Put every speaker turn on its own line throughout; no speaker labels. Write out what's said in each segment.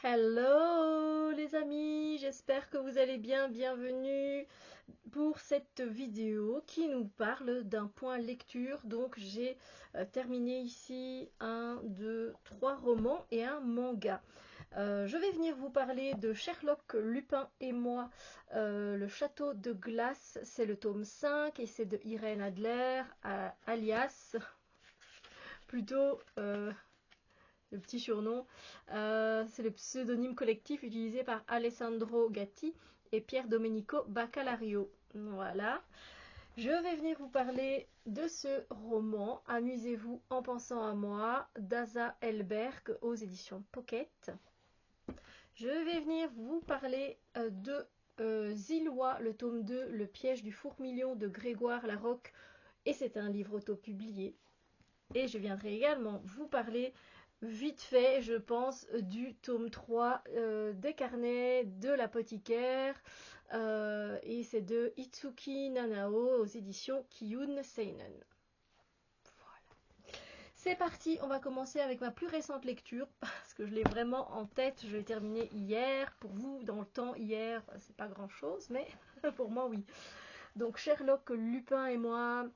Hello les amis, j'espère que vous allez bien, bienvenue pour cette vidéo qui nous parle d'un point lecture. Donc j'ai terminé ici 3 romans et un manga. Je vais venir vous parler de Sherlock Lupin et moi, le château de glace, c'est le tome 5 et c'est de Irène Adler, alias, plutôt... le petit surnom, c'est le pseudonyme collectif utilisé par Alessandro Gatti et Pier Domenico Baccalario. Voilà. Je vais venir vous parler de ce roman, Amusez-vous en pensant à moi, d'Asa Elberg aux éditions Pocket. Je vais venir vous parler de Zilwa, le tome 2, Le piège du fourmilion de Grégoire Larocque, et c'est un livre auto-publié. Et je viendrai également vous parler vite fait, je pense, du tome 3 des carnets de l'apothicaire, et c'est de Itsuki Nanao aux éditions Kiyun Seinen. Voilà. C'est parti, on va commencer avec ma plus récente lecture, parce que je l'ai vraiment en tête, je l'ai terminé hier. Pour vous, dans le temps, hier, c'est pas grand chose, mais pour moi, oui. Donc Sherlock Lupin et moi...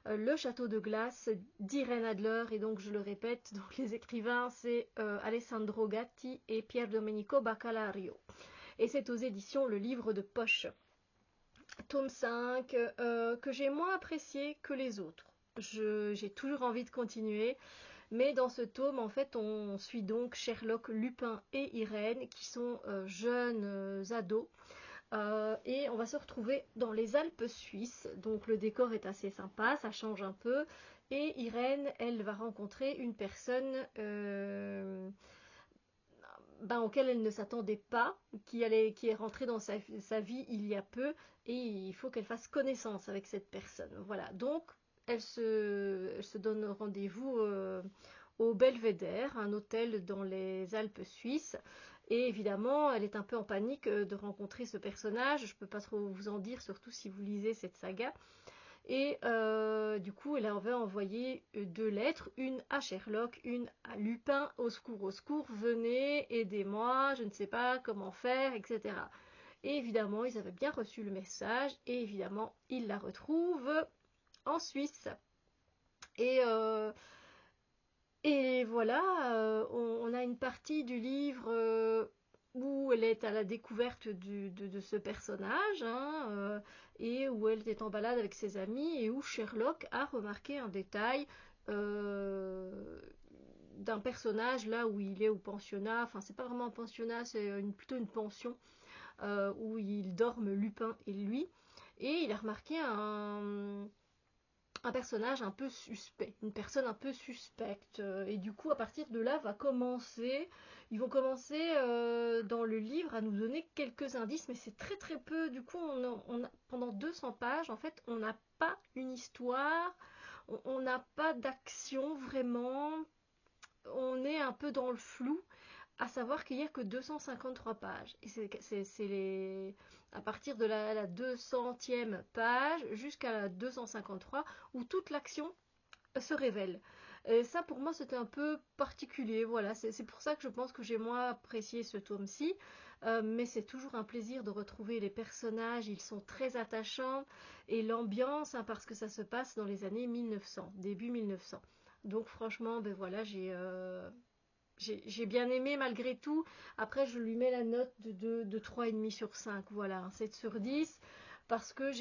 Le château de glace d'Irène Adler, et donc je le répète, donc les écrivains c'est Alessandro Gatti et Pier Domenico Baccalario. Et c'est aux éditions Le Livre de Poche. Tome 5, que j'ai moins apprécié que les autres. J'ai toujours envie de continuer, mais dans ce tome, en fait, on suit donc Sherlock, Lupin et Irène, qui sont jeunes ados. Et on va se retrouver dans les Alpes suisses, donc le décor est assez sympa, ça change un peu, et Irène, elle va rencontrer une personne auquel elle ne s'attendait pas, qui est rentrée dans sa vie il y a peu, et il faut qu'elle fasse connaissance avec cette personne. Voilà, donc elle se donne rendez-vous au Belvédère, un hôtel dans les Alpes suisses. Et évidemment, elle est un peu en panique de rencontrer ce personnage. Je ne peux pas trop vous en dire, surtout si vous lisez cette saga. Et du coup, elle avait envoyé 2 lettres, une à Sherlock, une à Lupin. Au secours, venez, aidez-moi, je ne sais pas comment faire, etc. Et évidemment, ils avaient bien reçu le message. Et évidemment, ils la retrouvent en Suisse. Et voilà, on a une partie du livre où elle est à la découverte de ce personnage, hein, et où elle est en balade avec ses amis, et où Sherlock a remarqué un détail d'un personnage là où il est au pensionnat. Enfin, c'est pas vraiment un pensionnat, c'est plutôt une pension où ils dorment, Lupin et lui. Et il a remarqué un personnage un peu suspect, une personne un peu suspecte. Et du coup, à partir de là, ils vont commencer dans le livre à nous donner quelques indices, mais c'est très très peu. Du coup, pendant 200 pages, en fait, on n'a pas une histoire, on n'a pas d'action vraiment, on est un peu dans le flou. À savoir qu'il n'y a que 253 pages. Et c'est à partir de la 200e page jusqu'à la 253 où toute l'action se révèle. Et ça, pour moi, c'était un peu particulier. Voilà, c'est pour ça que je pense que j'ai moins apprécié ce tome-ci. Mais c'est toujours un plaisir de retrouver les personnages. Ils sont très attachants. Et l'ambiance, hein, parce que ça se passe dans les années 1900, début 1900. Donc franchement, ben voilà, j'ai bien aimé malgré tout. Après, je lui mets la note de 3,5 sur 5. Voilà, 7 sur 10. Parce que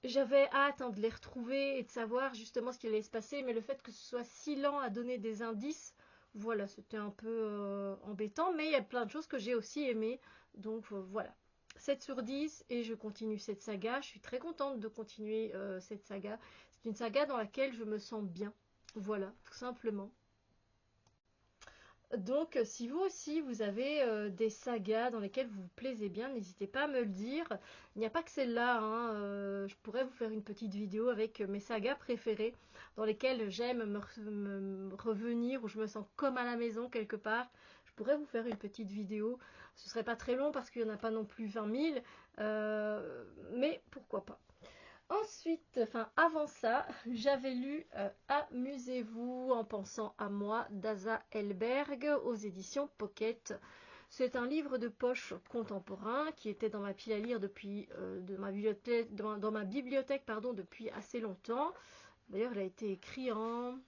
j'avais hâte, hein, de les retrouver et de savoir justement ce qui allait se passer. Mais le fait que ce soit si lent à donner des indices, voilà, c'était un peu embêtant. Mais il y a plein de choses que j'ai aussi aimées. Donc voilà. 7 sur 10 et je continue cette saga. Je suis très contente de continuer cette saga. C'est une saga dans laquelle je me sens bien. Voilà, tout simplement. Donc, si vous aussi vous avez des sagas dans lesquelles vous vous plaisez bien, n'hésitez pas à me le dire. Il n'y a pas que celle-là, hein, je pourrais vous faire une petite vidéo avec mes sagas préférées, dans lesquelles j'aime me revenir, où je me sens comme à la maison quelque part. Je pourrais vous faire une petite vidéo. Ce serait pas très long parce qu'il n'y en a pas non plus 20 000, mais pourquoi pas. Ensuite, enfin avant ça, j'avais lu Amusez-vous en pensant à moi d'Asa Elberg aux éditions Pocket. C'est un livre de poche contemporain qui était dans ma pile à lire depuis dans ma bibliothèque pardon, depuis assez longtemps. D'ailleurs, il a été écrit en...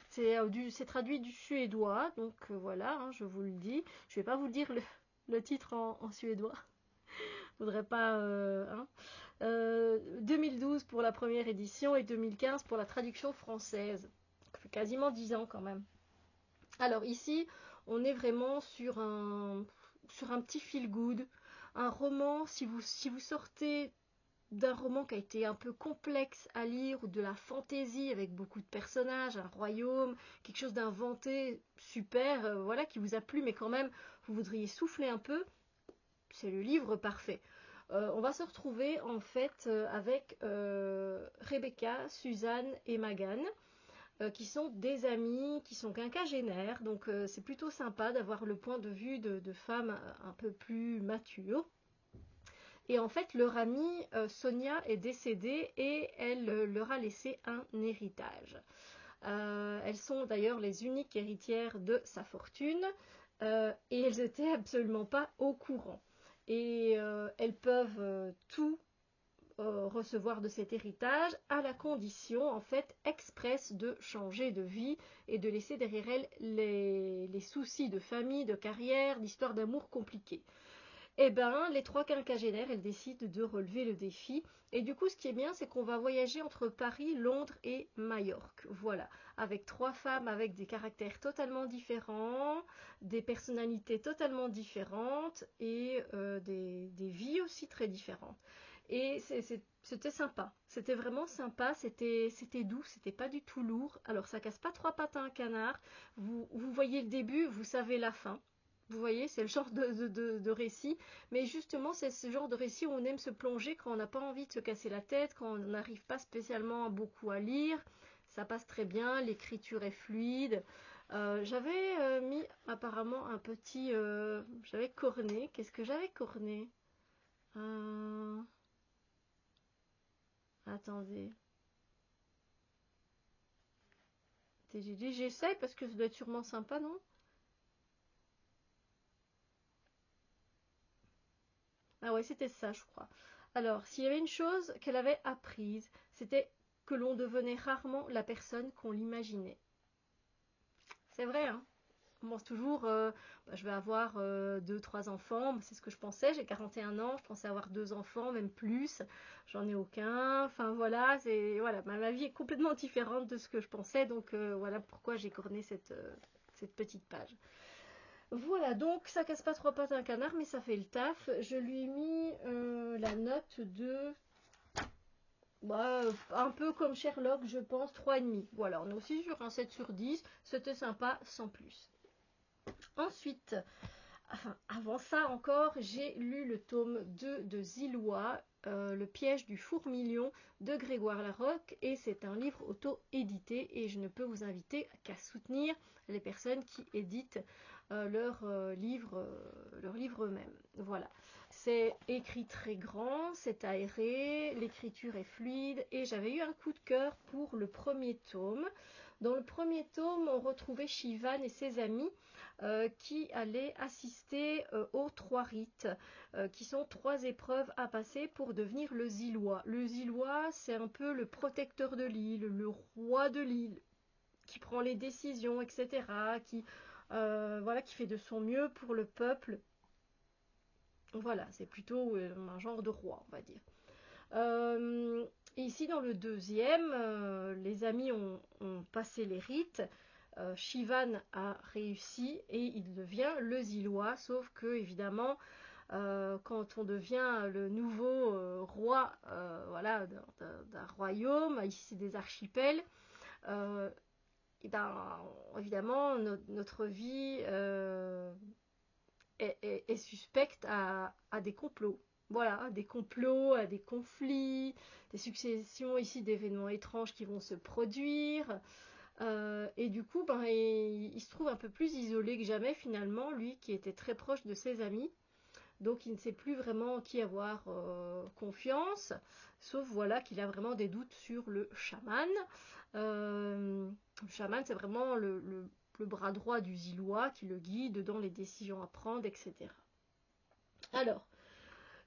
C'est traduit du suédois, donc voilà, hein, je vous le dis. Je ne vais pas vous dire le titre en suédois. Je voudrais pas... 2012 pour la première édition et 2015 pour la traduction française. Ça fait quasiment 10 ans quand même. Alors ici, on est vraiment sur un petit feel good, un roman, si vous sortez d'un roman qui a été un peu complexe à lire, ou de la fantaisie avec beaucoup de personnages, un royaume, quelque chose d'inventé, super, voilà, qui vous a plu, mais quand même, vous voudriez souffler un peu, c'est le livre parfait. On va se retrouver en fait avec Rebecca, Suzanne et Megan, qui sont des amies, qui sont quinquagénaires, donc c'est plutôt sympa d'avoir le point de vue de femmes un peu plus matures. Et en fait, leur amie Sonia est décédée et elle leur a laissé un héritage. Elles sont d'ailleurs les uniques héritières de sa fortune et elles n'étaient absolument pas au courant. Et elles peuvent tout recevoir de cet héritage à la condition en fait expresse de changer de vie et de laisser derrière elles les soucis de famille, de carrière, d'histoire d'amour compliquées. Eh bien, les trois quinquagénaires, elles décident de relever le défi. Et du coup, ce qui est bien, c'est qu'on va voyager entre Paris, Londres et Majorque. Voilà, avec trois femmes avec des caractères totalement différents, des personnalités totalement différentes et des vies aussi très différentes. Et c'était sympa, c'était vraiment sympa, c'était doux, c'était pas du tout lourd. Alors ça casse pas trois pattes à un canard. Vous voyez le début, vous savez la fin. Vous voyez, c'est le genre de récit, mais justement, c'est ce genre de récit où on aime se plonger quand on n'a pas envie de se casser la tête, quand on n'arrive pas spécialement beaucoup à lire. Ça passe très bien, l'écriture est fluide. J'avais mis apparemment un petit... j'avais corné. Qu'est-ce que j'avais corné Attendez. J'ai dit j'essaye parce que ça doit être sûrement sympa, non? Ah ouais, c'était ça, je crois. Alors, s'il y avait une chose qu'elle avait apprise, c'était que l'on devenait rarement la personne qu'on l'imaginait. C'est vrai, hein? On pense toujours, je vais avoir 2, 3 enfants, c'est ce que je pensais, j'ai 41 ans, je pensais avoir 2 enfants, même plus, j'en ai aucun, enfin voilà, voilà, ma vie est complètement différente de ce que je pensais, donc voilà pourquoi j'ai corné cette petite page. Voilà, donc ça casse pas trois pattes à un canard, mais ça fait le taf. Je lui ai mis la note de... Bah, un peu comme Sherlock, je pense, 3,5. Voilà, on est aussi sur un 7 sur 10. C'était sympa, sans plus. Ensuite, enfin, avant ça encore, j'ai lu le tome 2 de Zillois, Le piège du fourmilion de Grégoire Larocque, et c'est un livre auto-édité, et je ne peux vous inviter qu'à soutenir les personnes qui éditent leurs livres eux-mêmes. Voilà. C'est écrit très grand, c'est aéré, l'écriture est fluide, et j'avais eu un coup de cœur pour le premier tome. Dans le premier tome, on retrouvait Shivan et ses amis qui allaient assister aux 3 rites, qui sont 3 épreuves à passer pour devenir le Zillois. Le Zillois, c'est un peu le protecteur de l'île, le roi de l'île, qui prend les décisions, etc., voilà, qui fait de son mieux pour le peuple. Voilà, c'est plutôt un genre de roi, on va dire. Ici, dans le deuxième, les amis ont passé les rites. Shivan a réussi et il devient le Zillois, sauf que, évidemment, quand on devient le nouveau roi voilà, d'un royaume, ici c'est des archipels, et ben, évidemment, notre vie est suspecte à des complots. Voilà, des complots, à des conflits, des successions ici d'événements étranges qui vont se produire. Et du coup, ben, il se trouve un peu plus isolé que jamais finalement, lui qui était très proche de ses amis. Donc il ne sait plus vraiment en qui avoir confiance, sauf voilà qu'il a vraiment des doutes sur le chaman. Le chaman, c'est vraiment le bras droit du Zillois qui le guide dans les décisions à prendre, etc. Alors,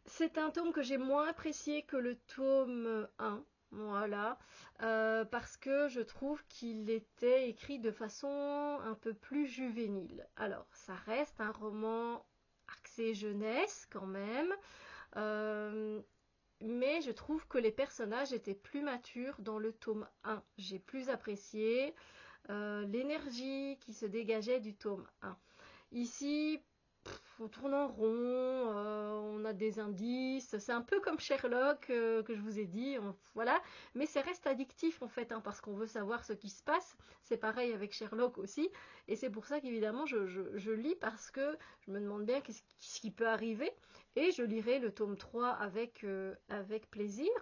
c'est un tome que j'ai moins apprécié que le tome 1, voilà, parce que je trouve qu'il était écrit de façon un peu plus juvénile. Alors, ça reste un roman axé jeunesse quand même, mais je trouve que les personnages étaient plus matures dans le tome 1. J'ai plus apprécié l'énergie qui se dégageait du tome 1. Ici, on tourne en rond, on a des indices, c'est un peu comme Sherlock que je vous ai dit, voilà, mais ça reste addictif en fait, hein, parce qu'on veut savoir ce qui se passe, c'est pareil avec Sherlock aussi, et c'est pour ça qu'évidemment je lis parce que je me demande bien qu'est-ce qui peut arriver, et je lirai le tome 3 avec plaisir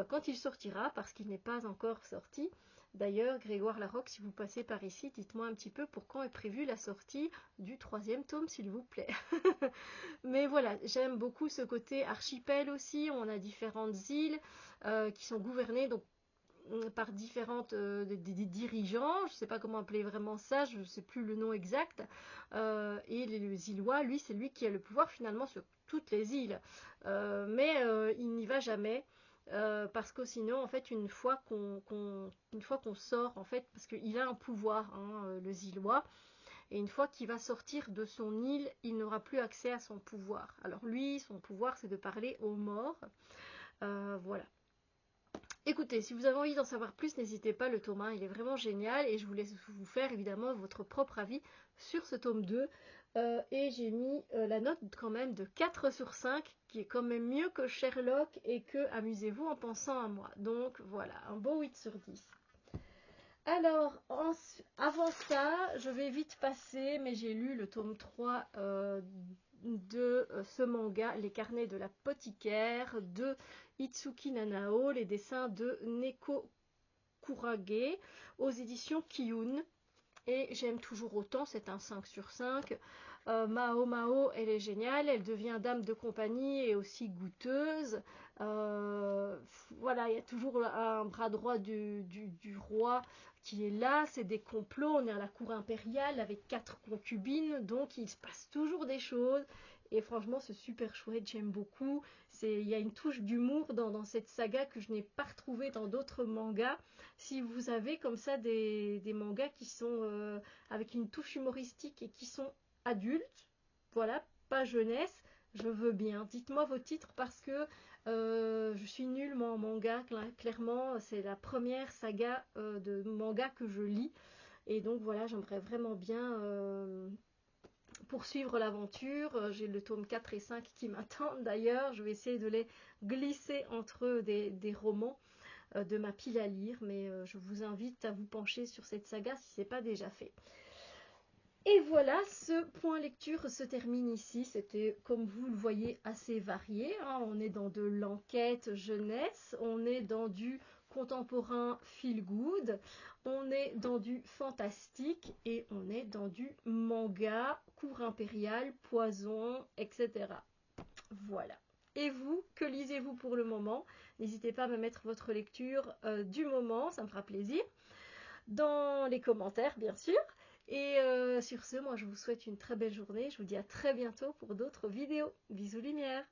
quand il sortira, parce qu'il n'est pas encore sorti. D'ailleurs, Grégoire Larocque, si vous passez par ici, dites-moi un petit peu pour quand est prévue la sortie du 3e tome, s'il vous plaît. Mais voilà, j'aime beaucoup ce côté archipel aussi. On a différentes îles qui sont gouvernées donc, par différentes des dirigeants. Je ne sais pas comment appeler vraiment ça, je ne sais plus le nom exact. Et le Zillois, lui, c'est lui qui a le pouvoir finalement sur toutes les îles. Mais il n'y va jamais. Parce que sinon, en fait, une fois qu'on sort, en fait, parce qu'il a un pouvoir, hein, le Zillois, et une fois qu'il va sortir de son île, il n'aura plus accès à son pouvoir. Alors lui, son pouvoir, c'est de parler aux morts. Voilà. Écoutez, si vous avez envie d'en savoir plus, n'hésitez pas, le tome 1, il est vraiment génial, et je vous laisse vous faire évidemment votre propre avis sur ce tome 2. Et j'ai mis la note quand même de 4 sur 5, qui est quand même mieux que Sherlock et que Amusez-vous en pensant à moi. Donc voilà, un beau 8 sur 10. Alors, avant ça, je vais vite passer, mais j'ai lu le tome 3 de ce manga, Les carnets de l'apothicaire, de Itsuki Nanao, les dessins de Neko Kurage, aux éditions Kiyun. Et j'aime toujours autant, c'est un 5 sur 5. Mao Mao, elle est géniale, elle devient dame de compagnie et aussi goûteuse. Voilà, il y a toujours un bras droit du roi qui est là, c'est des complots, on est à la cour impériale avec 4 concubines, donc il se passe toujours des choses. Et franchement, c'est super chouette, j'aime beaucoup. Il y a une touche d'humour dans cette saga que je n'ai pas retrouvée dans d'autres mangas. Si vous avez comme ça des mangas qui sont avec une touche humoristique et qui sont adultes, voilà, pas jeunesse, je veux bien. Dites-moi vos titres parce que je suis nulle moi en manga, clairement, c'est la première saga de manga que je lis. Et donc voilà, j'aimerais vraiment bien poursuivre l'aventure. J'ai le tome 4 et 5 qui m'attendent d'ailleurs. Je vais essayer de les glisser entre des romans de ma pile à lire, mais je vous invite à vous pencher sur cette saga si ce n'est pas déjà fait. Et voilà, ce point lecture se termine ici. C'était, comme vous le voyez, assez varié, hein. On est dans de l'enquête jeunesse, on est dans du contemporain feel good, on est dans du fantastique et on est dans du manga, cour impériale, poison, etc. Voilà. Et vous, que lisez-vous pour le moment? N'hésitez pas à me mettre votre lecture du moment, ça me fera plaisir. Dans les commentaires, bien sûr. Et sur ce, moi je vous souhaite une très belle journée. Je vous dis à très bientôt pour d'autres vidéos. Bisous lumière.